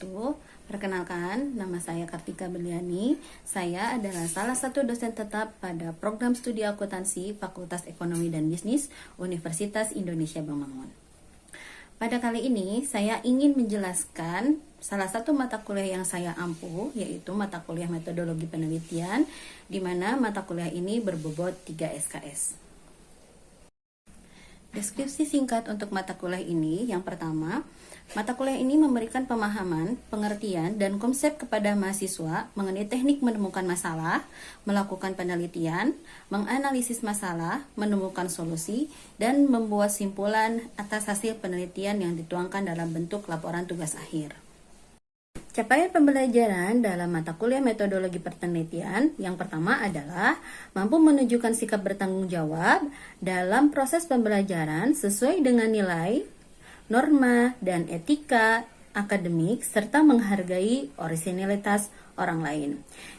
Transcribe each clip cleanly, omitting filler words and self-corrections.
wabarakatuh. Perkenalkan, nama saya Kartika Berliani. Saya adalah salah satu dosen tetap pada program studi akuntansi Fakultas Ekonomi dan Bisnis Universitas Indonesia Bangmangun. Pada kali ini, saya ingin menjelaskan salah satu mata kuliah yang saya ampu, yaitu mata kuliah metodologi penelitian, di mana mata kuliah ini berbobot 3 SKS. Deskripsi singkat untuk mata kuliah ini, yang pertama, mata kuliah ini memberikan pemahaman, pengertian, dan konsep kepada mahasiswa mengenai teknik menemukan masalah, melakukan penelitian, menganalisis masalah, menemukan solusi, dan membuat simpulan atas hasil penelitian yang dituangkan dalam bentuk laporan tugas akhir. Capaian pembelajaran dalam mata kuliah metodologi penelitian yang pertama adalah mampu menunjukkan sikap bertanggung jawab dalam proses pembelajaran sesuai dengan nilai, norma, dan etika akademik serta menghargai orisinalitas orang lain.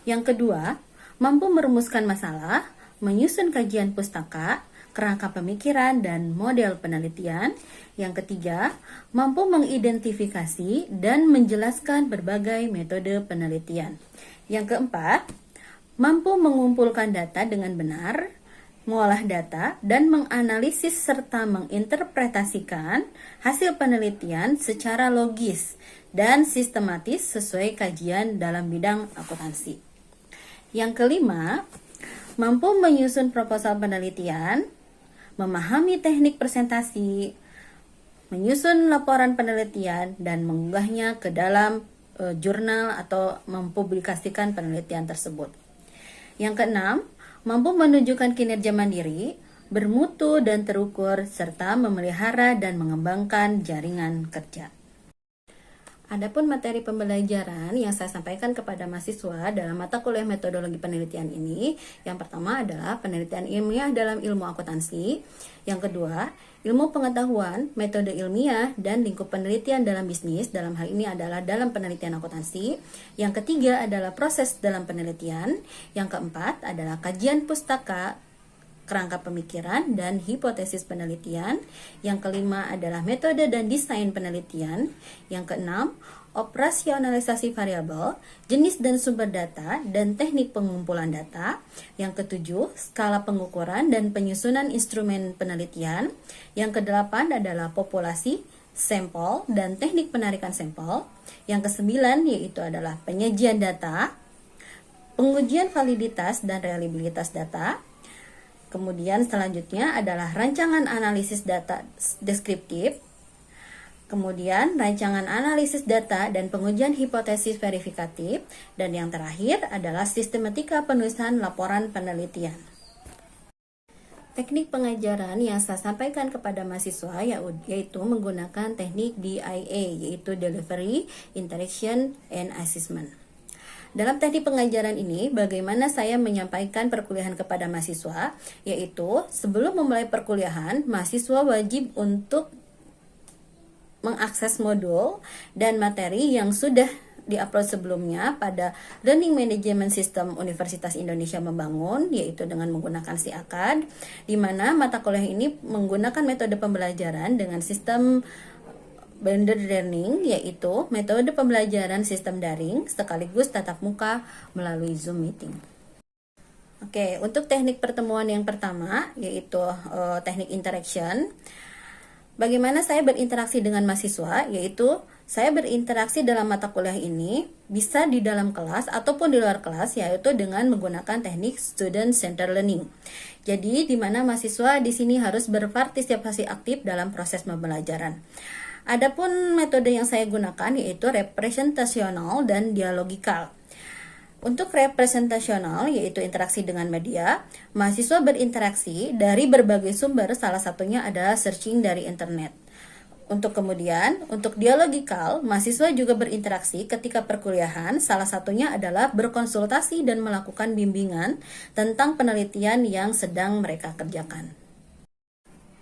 Yang kedua, mampu merumuskan masalah, menyusun kajian pustaka, kerangka pemikiran dan model penelitian. Yang ketiga, mampu mengidentifikasi dan menjelaskan berbagai metode penelitian. Yang keempat, mampu mengumpulkan data dengan benar, mengolah data, dan menganalisis serta menginterpretasikan hasil penelitian secara logis dan sistematis sesuai kajian dalam bidang akuntansi. Yang kelima, mampu menyusun proposal penelitian, memahami teknik presentasi, menyusun laporan penelitian, dan mengunggahnya ke dalam jurnal atau mempublikasikan penelitian tersebut. Yang keenam, mampu menunjukkan kinerja mandiri, bermutu dan terukur, serta memelihara dan mengembangkan jaringan kerja. Adapun materi pembelajaran yang saya sampaikan kepada mahasiswa dalam mata kuliah metodologi penelitian ini, yang pertama adalah penelitian ilmiah dalam ilmu akuntansi, yang kedua, ilmu pengetahuan, metode ilmiah, dan lingkup penelitian dalam bisnis, dalam hal ini adalah dalam penelitian akuntansi, yang ketiga adalah proses dalam penelitian, yang keempat adalah kajian pustaka, kerangka pemikiran dan hipotesis penelitian. Yang kelima adalah metode dan desain penelitian. Yang keenam, operasionalisasi variabel, jenis dan sumber data, dan teknik pengumpulan data. Yang ketujuh, skala pengukuran dan penyusunan instrumen penelitian. Yang kedelapan adalah populasi, sampel, dan teknik penarikan sampel. Yang kesembilan yaitu adalah penyajian data, pengujian validitas dan reliabilitas data. Kemudian selanjutnya adalah rancangan analisis data deskriptif, kemudian rancangan analisis data dan pengujian hipotesis verifikatif, dan yang terakhir adalah sistematika penulisan laporan penelitian. Teknik pengajaran yang saya sampaikan kepada mahasiswa yaitu menggunakan teknik DIA, yaitu Delivery, Interaction, and Assessment. Dalam teknik pengajaran ini, bagaimana saya menyampaikan perkuliahan kepada mahasiswa, yaitu sebelum memulai perkuliahan, mahasiswa wajib untuk mengakses modul dan materi yang sudah diupload sebelumnya pada Learning Management System Universitas Indonesia Membangun, yaitu dengan menggunakan SIAKAD, di mana mata kuliah ini menggunakan metode pembelajaran dengan sistem blended learning, yaitu metode pembelajaran sistem daring sekaligus tatap muka melalui Zoom meeting. Oke, untuk teknik pertemuan yang pertama yaitu teknik interaction. Bagaimana saya berinteraksi dengan mahasiswa, yaitu saya berinteraksi dalam mata kuliah ini bisa di dalam kelas ataupun di luar kelas, yaitu dengan menggunakan teknik student centered learning. Jadi di mana mahasiswa di sini harus berpartisipasi aktif dalam proses pembelajaran. Adapun metode yang saya gunakan yaitu representasional dan dialogikal. Untuk representasional yaitu interaksi dengan media, mahasiswa berinteraksi dari berbagai sumber, salah satunya adalah searching dari internet. Untuk dialogikal, mahasiswa juga berinteraksi ketika perkuliahan, salah satunya adalah berkonsultasi dan melakukan bimbingan tentang penelitian yang sedang mereka kerjakan.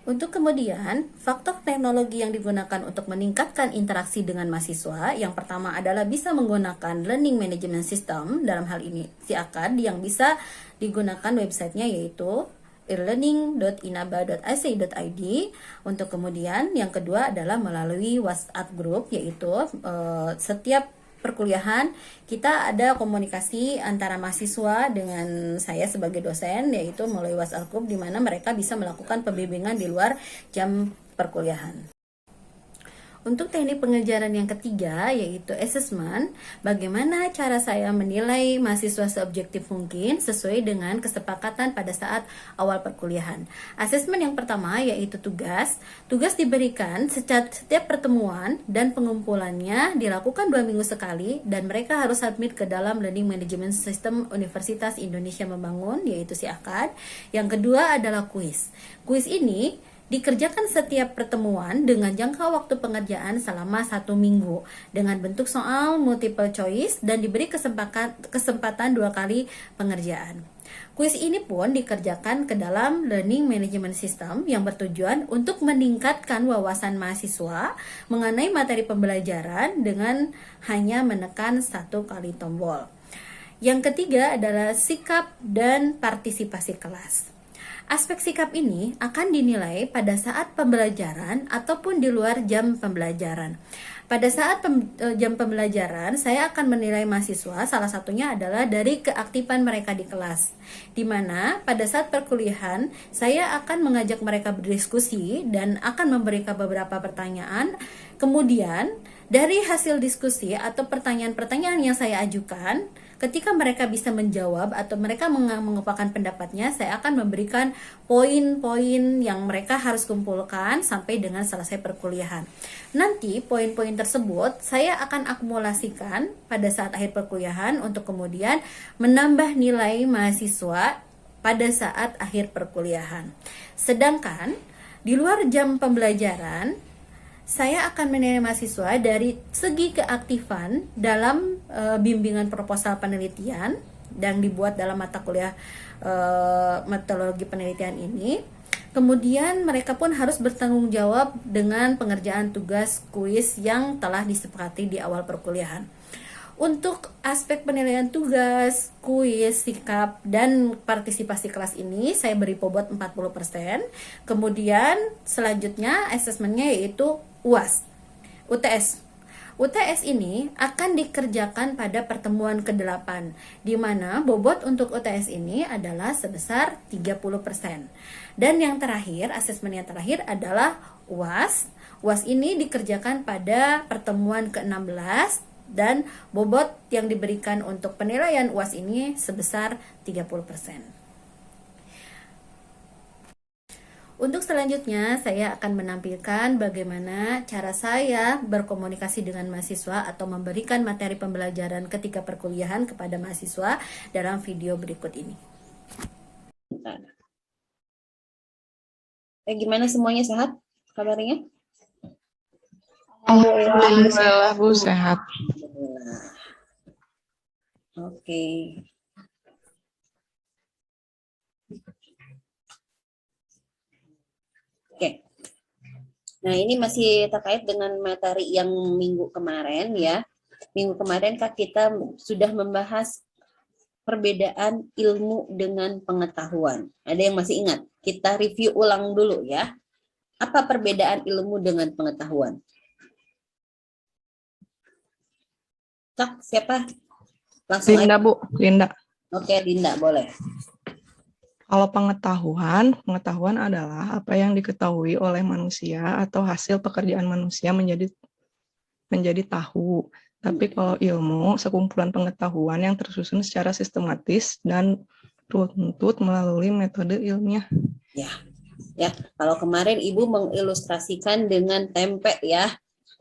Untuk kemudian, faktor teknologi yang digunakan untuk meningkatkan interaksi dengan mahasiswa, yang pertama adalah bisa menggunakan Learning Management System, dalam hal ini SIAKAD, yang bisa digunakan websitenya yaitu e-learning.inaba.ac.id. Untuk kemudian yang kedua adalah melalui WhatsApp group, yaitu setiap perkuliahan kita ada komunikasi antara mahasiswa dengan saya sebagai dosen, yaitu melalui WhatsApp group di mana mereka bisa melakukan pembimbingan di luar jam perkuliahan. Untuk teknik pengejaran yang ketiga, yaitu assessment, bagaimana cara saya menilai mahasiswa seobjektif mungkin sesuai dengan kesepakatan pada saat awal perkuliahan. Assessment yang pertama yaitu tugas. Tugas diberikan setiap pertemuan dan pengumpulannya dilakukan 2 minggu sekali dan mereka harus submit ke dalam Learning Management System Universitas Indonesia Membangun, yaitu SIAKAD. Yang kedua adalah kuis. Kuis ini dikerjakan setiap pertemuan dengan jangka waktu pengerjaan selama 1 minggu dengan bentuk soal multiple choice dan diberi kesempatan 2 kali pengerjaan. Kuis ini pun dikerjakan ke dalam Learning Management System yang bertujuan untuk meningkatkan wawasan mahasiswa mengenai materi pembelajaran dengan hanya menekan 1 kali tombol. Yang ketiga adalah sikap dan partisipasi kelas. Aspek sikap ini akan dinilai pada saat pembelajaran ataupun di luar jam pembelajaran. Pada saat jam pembelajaran, saya akan menilai mahasiswa, salah satunya adalah dari keaktifan mereka di kelas. Di mana pada saat perkuliahan, saya akan mengajak mereka berdiskusi dan akan memberikan beberapa pertanyaan. Kemudian, dari hasil diskusi atau pertanyaan-pertanyaan yang saya ajukan, ketika mereka bisa menjawab atau mereka mengungkapkan pendapatnya, saya akan memberikan poin-poin yang mereka harus kumpulkan sampai dengan selesai perkuliahan. Nanti poin-poin tersebut saya akan akumulasikan pada saat akhir perkuliahan untuk kemudian menambah nilai mahasiswa pada saat akhir perkuliahan. Sedangkan di luar jam pembelajaran, saya akan menilai mahasiswa dari segi keaktifan dalam bimbingan proposal penelitian yang dibuat dalam mata kuliah metodologi penelitian ini. Kemudian mereka pun harus bertanggung jawab dengan pengerjaan tugas kuis yang telah disepakati di awal perkuliahan. Untuk aspek penilaian tugas, kuis, sikap, dan partisipasi kelas ini saya beri bobot 40%. Kemudian selanjutnya asesmennya yaitu UAS, UTS. UTS ini akan dikerjakan pada pertemuan ke-8, di mana bobot untuk UTS ini adalah sebesar 30%. Dan yang terakhir, asesmen yang terakhir adalah UAS. UAS ini dikerjakan pada pertemuan ke-16 dan bobot yang diberikan untuk penilaian UAS ini sebesar 30%. Untuk selanjutnya, saya akan menampilkan bagaimana cara saya berkomunikasi dengan mahasiswa atau memberikan materi pembelajaran ketika perkuliahan kepada mahasiswa dalam video berikut ini. Gimana semuanya sehat kabarnya? Alhamdulillah Bu sehat. Oke. Oke. Nah, ini masih terkait dengan materi yang minggu kemarin ya. Minggu kemarin kan kita sudah membahas perbedaan ilmu dengan pengetahuan. Ada yang masih ingat? Kita review ulang dulu ya. Apa perbedaan ilmu dengan pengetahuan? Cak, siapa? Langsung Linda aja. Bu, Linda. Oke, Linda, boleh. Kalau pengetahuan adalah apa yang diketahui oleh manusia atau hasil pekerjaan manusia menjadi tahu. Tapi kalau ilmu, sekumpulan pengetahuan yang tersusun secara sistematis dan runtut melalui metode ilmiah. Ya, kalau kemarin Ibu mengilustrasikan dengan tempe ya.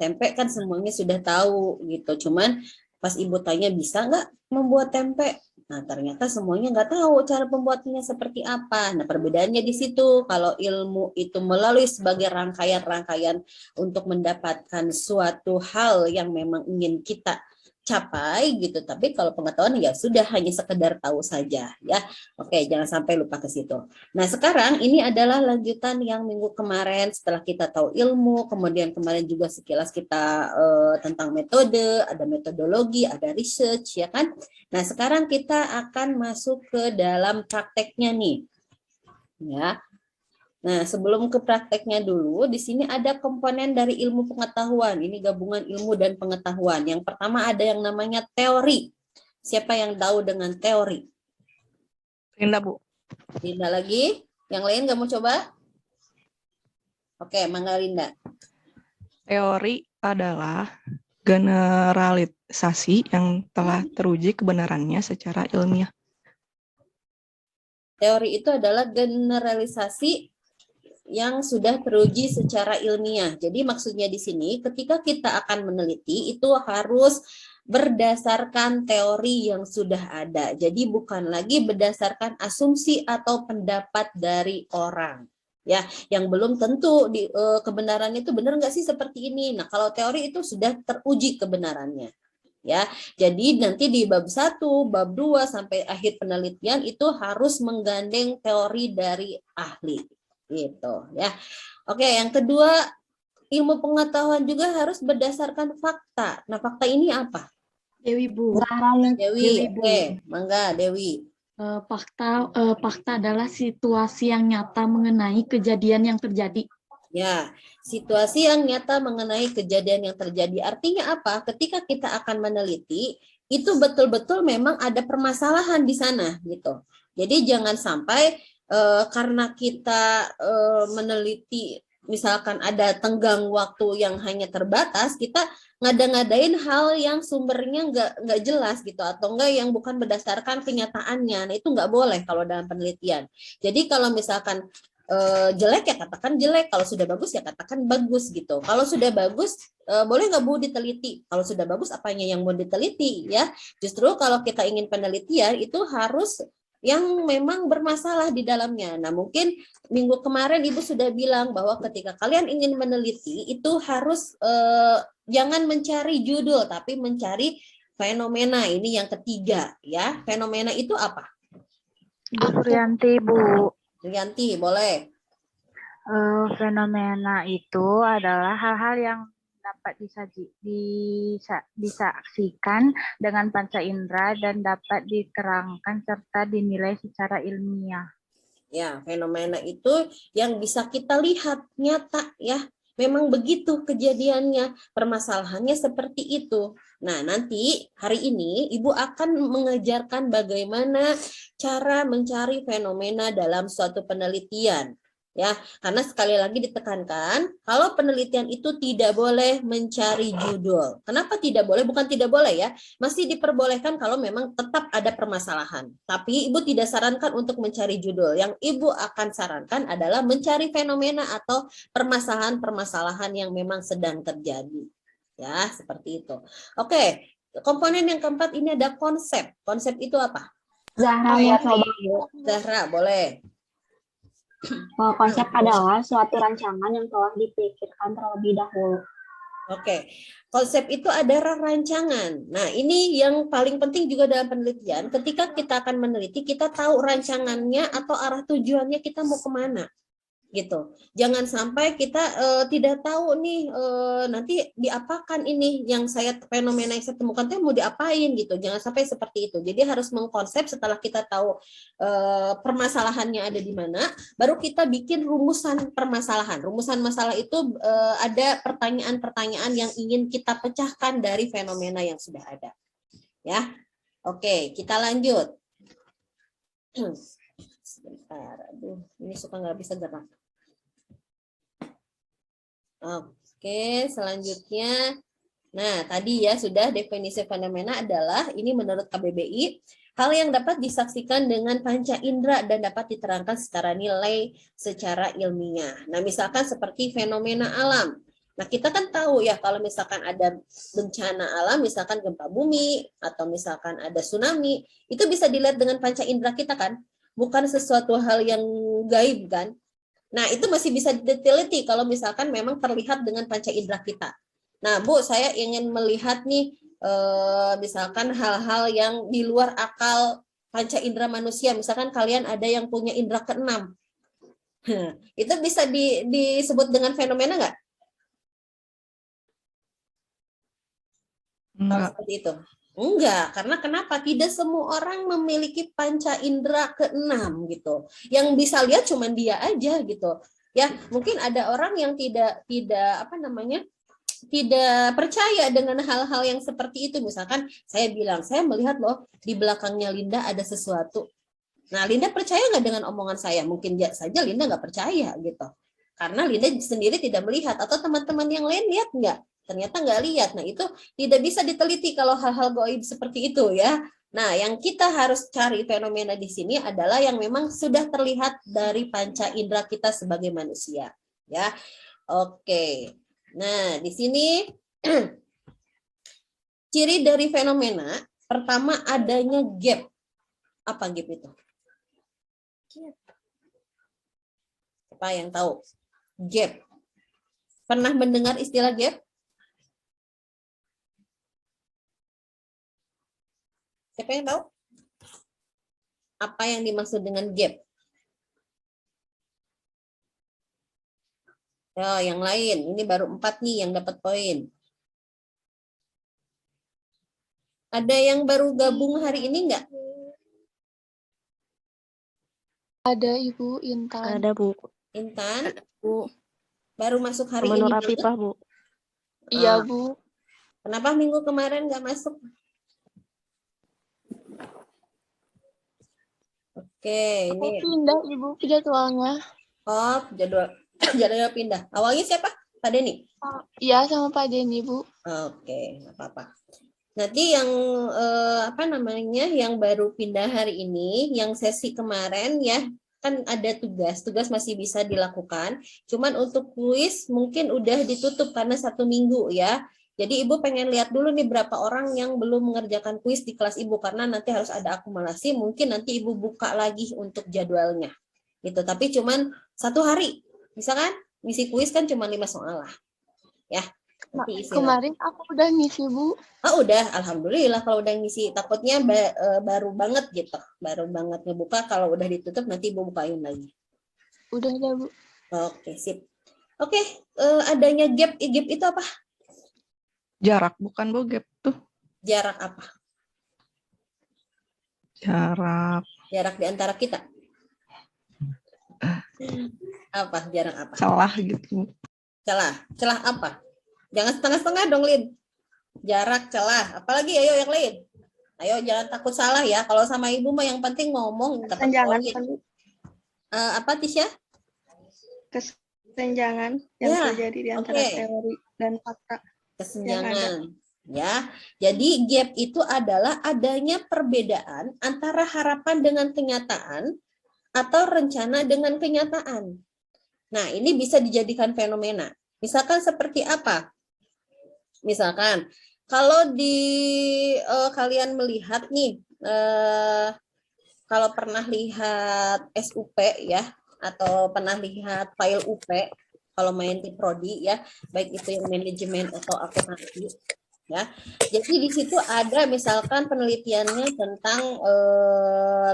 Tempe kan semuanya sudah tahu gitu. Cuman pas Ibu tanya bisa nggak membuat tempe? Nah, ternyata semuanya nggak tahu cara pembuatannya seperti apa. Nah, perbedaannya di situ. Kalau ilmu itu melalui sebagai rangkaian-rangkaian untuk mendapatkan suatu hal yang memang ingin kita capai gitu. Tapi kalau pengetahuan ya sudah hanya sekedar tahu saja ya. Oke, jangan sampai lupa ke situ. Nah, sekarang ini adalah lanjutan yang minggu kemarin setelah kita tahu ilmu, kemudian kemarin juga sekilas kita tentang metode, ada metodologi, ada research ya kan. Nah, sekarang kita akan masuk ke dalam prakteknya nih. Ya. Nah, sebelum ke prakteknya dulu, di sini ada komponen dari ilmu pengetahuan. Ini gabungan ilmu dan pengetahuan. Yang pertama ada yang namanya teori. Siapa yang tahu dengan teori? Linda, Bu. Linda lagi? Yang lain nggak mau coba? Oke, Mangga Linda. Teori adalah generalisasi yang telah teruji kebenarannya secara ilmiah. Teori itu adalah generalisasi yang sudah teruji secara ilmiah. Jadi maksudnya di sini ketika kita akan meneliti itu harus berdasarkan teori yang sudah ada. Jadi bukan lagi berdasarkan asumsi atau pendapat dari orang. Ya, yang belum tentu kebenarannya itu benar nggak sih seperti ini. Nah, kalau teori itu sudah teruji kebenarannya. Ya, jadi nanti di bab 1, bab 2 sampai akhir penelitian itu harus menggandeng teori dari ahli. Gitu ya. Oke, yang kedua, ilmu pengetahuan juga harus berdasarkan fakta. Nah, fakta ini apa? Dewi Bu. Dewi, Bu. oke, Mangga Dewi. Fakta adalah situasi yang nyata mengenai kejadian yang terjadi. Ya, situasi yang nyata mengenai kejadian yang terjadi. Artinya apa? Ketika kita akan meneliti, itu betul-betul memang ada permasalahan di sana gitu. Jadi jangan sampai karena kita meneliti misalkan ada tenggang waktu yang hanya terbatas, kita ngada-ngadain hal yang sumbernya nggak jelas gitu atau enggak yang bukan berdasarkan kenyataannya. Nah, itu nggak boleh kalau dalam penelitian. Jadi kalau misalkan jelek ya katakan jelek, kalau sudah bagus ya katakan bagus gitu. Kalau sudah bagus boleh nggak Bu diteliti? Kalau sudah bagus apanya yang mau diteliti ya? Justru kalau kita ingin penelitian itu harus yang memang bermasalah di dalamnya. Nah, mungkin minggu kemarin Ibu sudah bilang bahwa ketika kalian ingin meneliti itu harus jangan mencari judul tapi mencari fenomena. Ini yang ketiga ya. Fenomena itu apa? Bu Priyanti, Bu. Rianti, boleh. Fenomena itu adalah hal-hal yang dapat disaksikan dengan panca indera dan dapat diterangkan serta dinilai secara ilmiah. Ya, fenomena itu yang bisa kita lihat nyata ya. Memang begitu kejadiannya, permasalahannya seperti itu. Nah, nanti hari ini Ibu akan mengajarkan bagaimana cara mencari fenomena dalam suatu penelitian. Ya, karena sekali lagi ditekankan, kalau penelitian itu tidak boleh mencari judul. Kenapa tidak boleh? Bukan tidak boleh ya, masih diperbolehkan kalau memang tetap ada permasalahan. Tapi Ibu tidak sarankan untuk mencari judul. Yang Ibu akan sarankan adalah mencari fenomena atau permasalahan-permasalahan yang memang sedang terjadi. Ya, seperti itu. Oke, komponen yang keempat ini ada konsep. Konsep itu apa? Zahra mau coba. Zahra, boleh. Konsep adalah suatu rancangan yang telah dipikirkan terlebih dahulu. Oke, konsep itu adalah rancangan. Nah, ini yang paling penting juga dalam penelitian. Ketika kita akan meneliti, kita tahu rancangannya atau arah tujuannya kita mau kemana. Gitu. Jangan sampai kita tidak tahu nih nanti diapakan ini yang fenomena yang saya temukan itu mau diapain gitu. Jangan sampai seperti itu. Jadi harus mengkonsep setelah kita tahu permasalahannya ada di mana, baru kita bikin rumusan permasalahan. Rumusan masalah itu ada pertanyaan-pertanyaan yang ingin kita pecahkan dari fenomena yang sudah ada. Ya. Oke, kita lanjut. Sebentar, aduh, ini suka nggak bisa gerak. Oke, selanjutnya. Nah, tadi ya sudah definisi fenomena adalah, ini menurut KBBI, hal yang dapat disaksikan dengan panca indera dan dapat diterangkan secara nilai secara ilmiah. Nah, misalkan seperti fenomena alam. Nah, kita kan tahu ya kalau misalkan ada bencana alam, misalkan gempa bumi, atau misalkan ada tsunami, itu bisa dilihat dengan panca indera kita kan? Bukan sesuatu hal yang gaib kan? Nah, itu masih bisa diteliti kalau misalkan memang terlihat dengan panca indera kita. Nah, Bu, saya ingin melihat nih, misalkan hal-hal yang di luar akal panca indera manusia. Misalkan kalian ada yang punya indera keenam. Itu bisa disebut dengan fenomena nggak? Enggak. Seperti itu. Enggak, karena kenapa? Tidak semua orang memiliki panca indera keenam gitu. Yang bisa lihat cuma dia aja gitu. Ya, mungkin ada orang yang tidak apa namanya? Tidak percaya dengan hal-hal yang seperti itu. Misalkan saya bilang, saya melihat loh di belakangnya Linda ada sesuatu. Nah, Linda percaya nggak dengan omongan saya? Mungkin saja Linda nggak percaya gitu. Karena Linda sendiri tidak melihat. Atau teman-teman yang lain lihat nggak? Ternyata nggak lihat. Nah, itu tidak bisa diteliti kalau hal-hal gaib seperti itu ya. Nah, yang kita harus cari fenomena di sini adalah yang memang sudah terlihat dari panca indera kita sebagai manusia. Ya, oke. Nah, di sini ciri dari fenomena pertama adanya gap. Apa gap itu? Apa yang tahu? Gap. Pernah mendengar istilah gap? Siapa yang tahu? Apa yang dimaksud dengan gap? Oh, yang lain. Ini baru 4 nih yang dapat poin. Ada yang baru gabung hari ini enggak? Ada Ibu Intan. Ada, Bu. Intan? Bu. Baru masuk hari Sama ini Nur banget? Afifah, Bu. Iya, Bu. Kenapa minggu kemarin nggak masuk? Oke, Aku ini pindah Ibu jadwalnya. jadwalnya pindah. Awalnya siapa? Pak Denny? Iya, sama Pak Denny, Bu. Oke, nggak apa-apa. Nanti yang apa namanya yang baru pindah hari ini, yang sesi kemarin ya kan ada tugas masih bisa dilakukan. Cuman untuk kuis mungkin udah ditutup karena 1 minggu ya. Jadi Ibu pengen lihat dulu nih berapa orang yang belum mengerjakan kuis di kelas Ibu karena nanti harus ada akumulasi. Mungkin nanti Ibu buka lagi untuk jadwalnya. Gitu. Tapi cuman 1 hari. Bisa kan? Ngisi kuis kan cuma 5 soal lah. Ya. Nanti isi lagi. Kemarin aku udah ngisi, Bu. Oh udah, alhamdulillah kalau udah ngisi. Takutnya baru banget gitu. Baru banget ngebuka, kalau udah ditutup nanti Ibu bukain lagi. Udah ada, Bu. Oke, sip. Oke, adanya gap itu apa? Jarak bukan, Bu, gap tuh. Jarak apa? Jarak Di antara kita. Apa? Jarak apa? celah gitu. Celah apa? Jangan setengah-setengah dong, Lin. Jarak, celah. Apalagi ayo yang lain. Ayo jangan takut salah ya. Kalau sama Ibu mah yang penting ngomong dapat Kesenjangan, poin. kan, Bu? Apa Tisha? Kesenjangan yang Ya, terjadi di antara oke. teori dan fakta. Kesenjangan ya. Jadi gap itu adalah adanya perbedaan antara harapan dengan kenyataan atau rencana dengan kenyataan. Nah, ini bisa dijadikan fenomena. Misalkan seperti apa? Misalkan kalau kalian melihat nih kalau pernah lihat SUP ya atau pernah lihat file UP kalau main di prodi ya, baik itu yang manajemen atau akuntansi ya. Jadi di situ ada misalkan penelitiannya tentang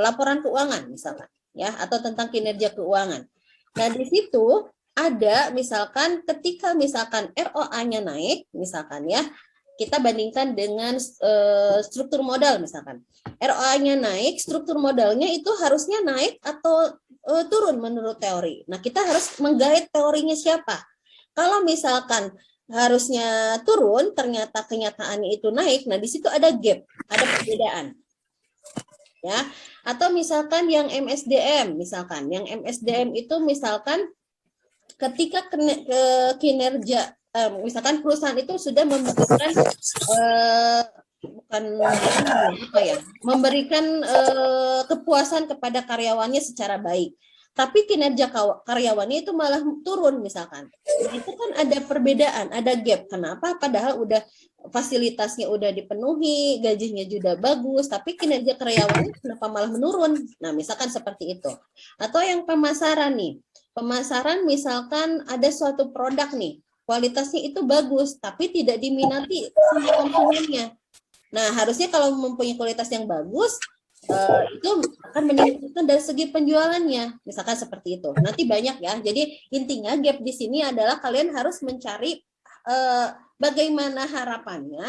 laporan keuangan misalkan ya atau tentang kinerja keuangan. Nah, di situ ada misalkan ketika misalkan ROA-nya naik misalkan ya, kita bandingkan dengan struktur modal misalkan. ROA-nya naik, struktur modalnya itu harusnya naik atau turun menurut teori. Nah, kita harus menggait teorinya siapa. Kalau misalkan harusnya turun, ternyata kenyataannya itu naik, nah di situ ada gap, ada perbedaan. Ya, atau misalkan yang MSDM, yang MSDM itu misalkan ketika kinerja misalkan perusahaan itu sudah memberikan memberikan kepuasan kepada karyawannya secara baik, tapi kinerja karyawannya itu malah turun misalkan. Itu kan ada perbedaan, ada gap. Kenapa? Padahal udah fasilitasnya udah dipenuhi, gajinya juga bagus, tapi kinerja karyawannya kenapa malah menurun? Nah, misalkan seperti itu. Atau yang pemasaran nih. Pemasaran misalkan ada suatu produk nih, kualitasnya itu bagus, tapi tidak diminati sama konsumennya. Nah, harusnya kalau mempunyai kualitas yang bagus, itu akan meningkatkan dari segi penjualannya. Misalkan seperti itu. Nanti banyak ya. Jadi intinya gap di sini adalah kalian harus mencari bagaimana harapannya,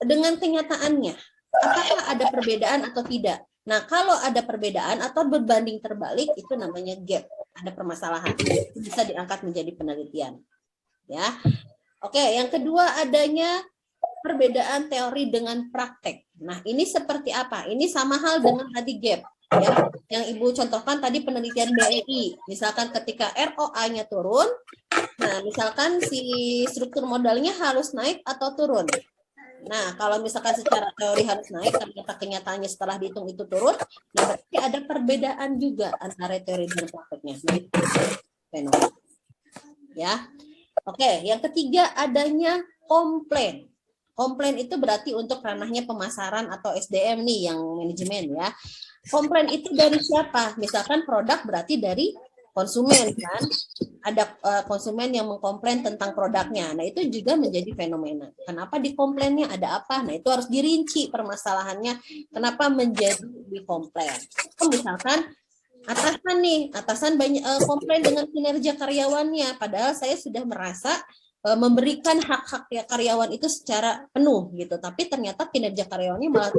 dengan kenyataannya. Apakah ada perbedaan atau tidak? Nah, kalau ada perbedaan atau berbanding terbalik, itu namanya gap. Ada permasalahan. Itu bisa diangkat menjadi penelitian. Ya. Oke, yang kedua adanya perbedaan teori dengan praktek. Nah, ini seperti apa? Ini sama hal dengan tadi gap. Ya, yang Ibu contohkan tadi penelitian BEI. Misalkan ketika ROA-nya turun, nah misalkan si struktur modalnya harus naik atau turun. Nah, kalau misalkan secara teori harus naik, ternyata kenyataannya setelah dihitung itu turun, nah berarti ada perbedaan juga antara teori dan prakteknya. Nah, itu fenomena. Ya. Oke, yang ketiga adanya komplain. Komplain itu berarti untuk ranahnya pemasaran atau SDM nih yang manajemen ya. Komplain itu dari siapa? Misalkan produk berarti dari konsumen kan. Ada konsumen yang mengkomplain tentang produknya. Nah, itu juga menjadi fenomena. Kenapa dikomplainnya? Ada apa? Nah, itu harus dirinci permasalahannya. Kenapa menjadi dikomplain? Misalkan atasan banyak komplain dengan kinerja karyawannya. Padahal saya sudah merasa memberikan hak-hak ya karyawan itu secara penuh gitu, tapi ternyata kinerja karyawannya malah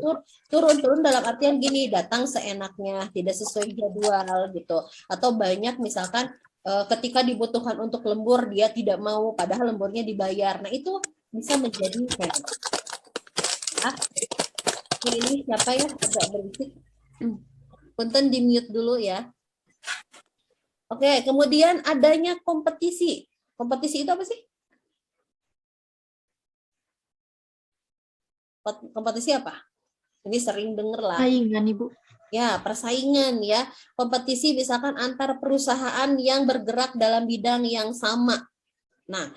turun dalam artian gini, datang seenaknya, tidak sesuai jadwal gitu, atau banyak misalkan ketika dibutuhkan untuk lembur dia tidak mau, padahal lemburnya dibayar. Nah, itu bisa menjadi fenomena. Ini siapa ya agak berisik? Punten di mute dulu ya. Oke, kemudian adanya kompetisi. Kompetisi itu apa sih? Kompetisi apa? Ini sering denger lah. Saingan, Ibu. Ya, persaingan ya. Kompetisi misalkan antar perusahaan yang bergerak dalam bidang yang sama. Nah,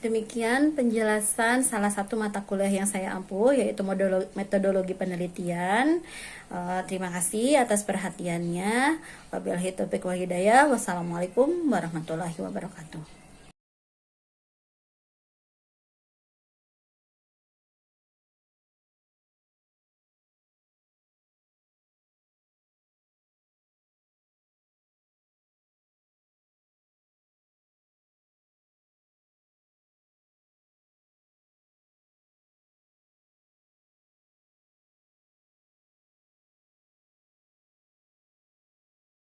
Demikian penjelasan salah satu mata kuliah yang saya ampu, yaitu metodologi penelitian. Terima kasih atas perhatiannya. Wabillahi taufiq wal hidayah. Wassalamualaikum warahmatullahi wabarakatuh.